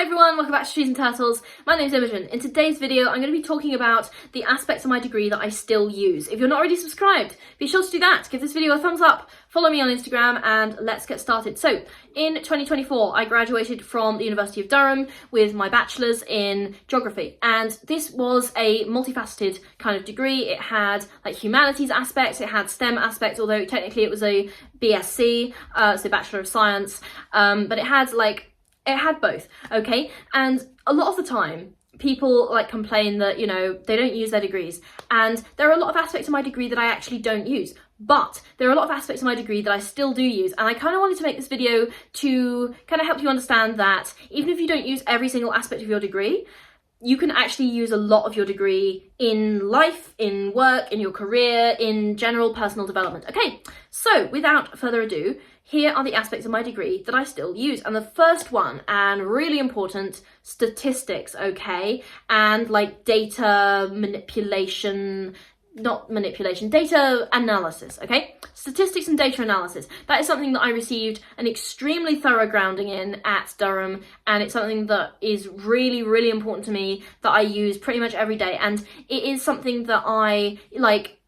everyone, welcome back to Trees and Turtles. My name's Imogen. In today's video, I'm going to be talking about the aspects of my degree that I still use. If you're not already subscribed, be sure to do that. Give this video a thumbs up, follow me on Instagram, and let's get started. So, in 2024, I graduated from the University of Durham with my bachelor's in geography, and this was a multifaceted kind of degree. It had like humanities aspects, it had STEM aspects, although technically it was a BSc, so Bachelor of Science, but it had both, okay? And a lot of the time, people like complain that, you know, they don't use their degrees. And there are a lot of aspects of my degree that I actually don't use. But there are a lot of aspects of my degree that I still do use. And I kind of wanted to make this video to kind of help you understand that even if you don't use every single aspect of your degree, you can actually use a lot of your degree in life, in work, in your career, in general personal development. Okay, so without further ado, here are the aspects of my degree that I still use. And the first one, and really important, statistics, okay? And like data manipulation, data analysis, okay? Statistics and data analysis. That is something that I received an extremely thorough grounding in at Durham, and it's something that is really, really important to me, that I use pretty much every day. And it is something that I, like,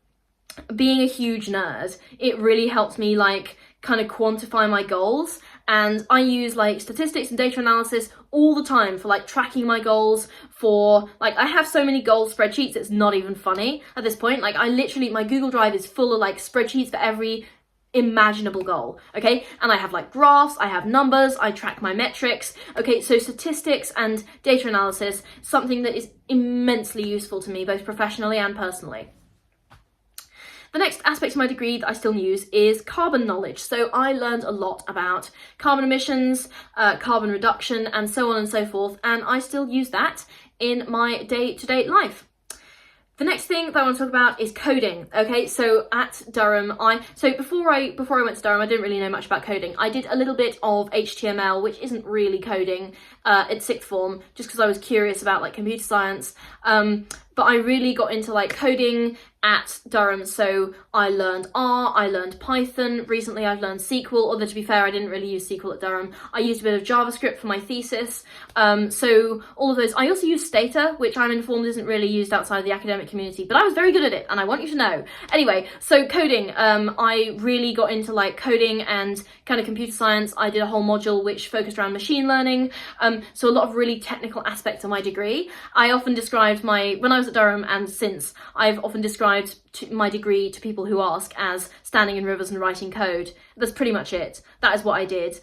being a huge nerd, it really helps me, like, kind of quantify my goals. And I use like statistics and data analysis all the time for like tracking my goals, for like, I have so many goal spreadsheets, it's not even funny at this point. Like, I literally, my Google Drive is full of like spreadsheets for every imaginable goal, okay? And I have like graphs, I have numbers, I track my metrics, okay? So statistics and data analysis, something that is immensely useful to me, both professionally and personally. The next aspect of my degree that I still use is carbon knowledge. So I learned a lot about carbon emissions, carbon reduction, and so on and so forth, and I still use that in my day-to-day life. The next thing that I want to talk about is coding. Okay, so at Durham, before I went to Durham, I didn't really know much about coding. I did a little bit of HTML, which isn't really coding, at sixth form, just because I was curious about like computer science. But I really got into like coding at Durham, so I learned R, I learned Python, recently I've learned SQL, although to be fair, I didn't really use SQL at Durham. I used a bit of JavaScript for my thesis, so all of those. I also used Stata, which I'm informed isn't really used outside the academic community, but I was very good at it, and I want you to know. Anyway, so coding, I really got into like coding and kind of computer science. I did a whole module which focused around machine learning, so a lot of really technical aspects of my degree. I often described when I was at Durham, and since, I've often described my degree to people who ask as standing in rivers and writing code. That's pretty much it. That is what I did.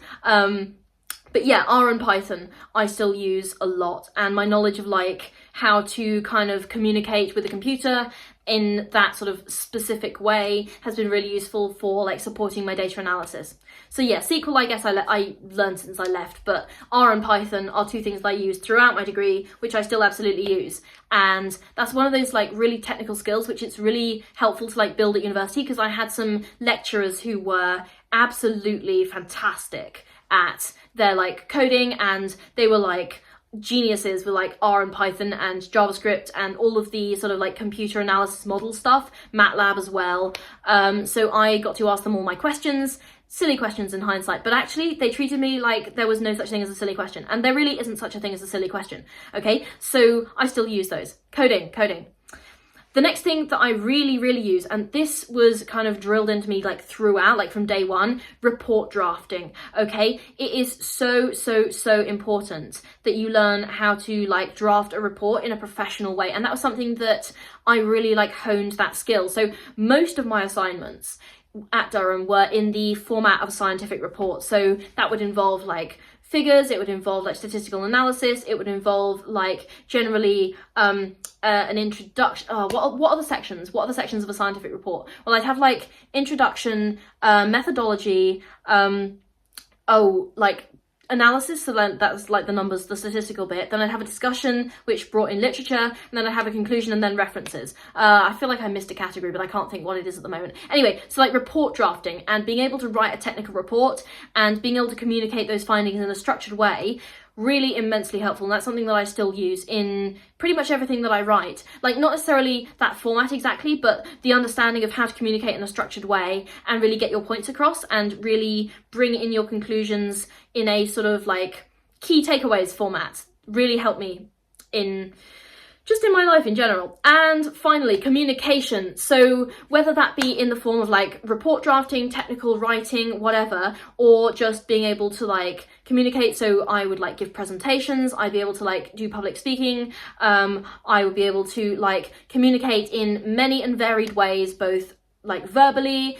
But yeah, R and Python I still use a lot, and my knowledge of like how to kind of communicate with a computer in that sort of specific way has been really useful for like supporting my data analysis. So yeah, SQL I guess I learned since I left, but R and Python are two things that I use throughout my degree, which I still absolutely use. And that's one of those like really technical skills which it's really helpful to like build at university, because I had some lecturers who were absolutely fantastic at their like coding, and they were like geniuses with like R and Python and JavaScript and all of the sort of like computer analysis model stuff, MATLAB as well. So I got to ask them all my questions, silly questions in hindsight, but actually they treated me like there was no such thing as a silly question, and there really isn't such a thing as a silly question, okay? So I still use those. Coding. The next thing that I really, really use, and this was kind of drilled into me like throughout, like from day one, report drafting, okay? It is so important that you learn how to like draft a report in a professional way, and that was something that I really like honed that skill. So most of my assignments at Durham were in the format of a scientific report, so that would involve like figures, it would involve like statistical analysis, it would involve like generally an introduction. What are the sections? What are the sections of a scientific report? Well, I'd have like introduction, methodology, like analysis, so then that's like the numbers, the statistical bit. Then I'd have a discussion which brought in literature, and then I'd have a conclusion and then references. I feel like I missed a category, but I can't think what it is at the moment. Anyway, so like report drafting and being able to write a technical report and being able to communicate those findings in a structured way, really immensely helpful, and that's something that I still use in pretty much everything that I write. Like, not necessarily that format exactly, but the understanding of how to communicate in a structured way and really get your points across and really bring in your conclusions in a sort of like key takeaways format really helped me in my life in general. And finally, communication. So whether that be in the form of like report drafting, technical writing, whatever, or just being able to like communicate. So I would like give presentations, I'd be able to like do public speaking, I would be able to like communicate in many and varied ways, both like verbally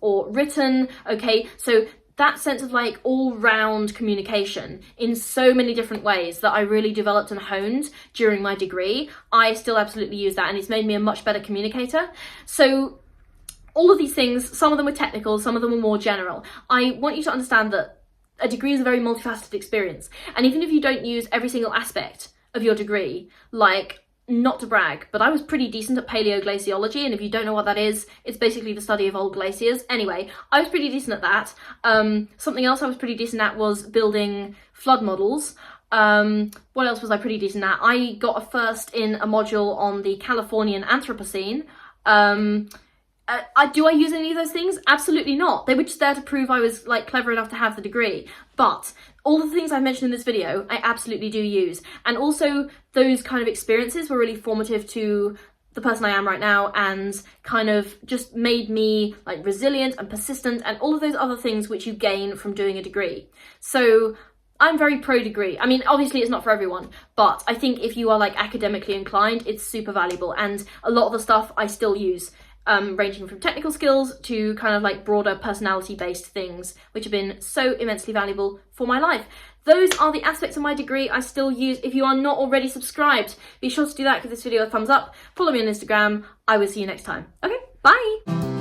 or written. Okay, so that sense of like all-round communication in so many different ways that I really developed and honed during my degree, I still absolutely use that, and it's made me a much better communicator. So all of these things, some of them were technical, some of them were more general. I want you to understand that a degree is a very multifaceted experience, and even if you don't use every single aspect of your degree, like, not to brag, but I was pretty decent at paleoglaciology, and if you don't know what that is, it's basically the study of old glaciers. Anyway, I was pretty decent at that. Something else I was pretty decent at was building flood models. What else was I pretty decent at? I got a first in a module on the Californian Anthropocene. Do I use any of those things? Absolutely not. They were just there to prove I was like clever enough to have the degree. But all the things I mentioned in this video, I absolutely do use. And also those kind of experiences were really formative to the person I am right now, and kind of just made me like resilient and persistent and all of those other things which you gain from doing a degree. So I'm very pro degree. I mean, obviously it's not for everyone, but I think if you are like academically inclined, it's super valuable. And a lot of the stuff I still use. Ranging from technical skills to kind of like broader personality-based things, which have been so immensely valuable for my life. Those are the aspects of my degree I still use. If you are not already subscribed, be sure to do that, give this video a thumbs up, follow me on Instagram. I will see you next time. Okay, bye!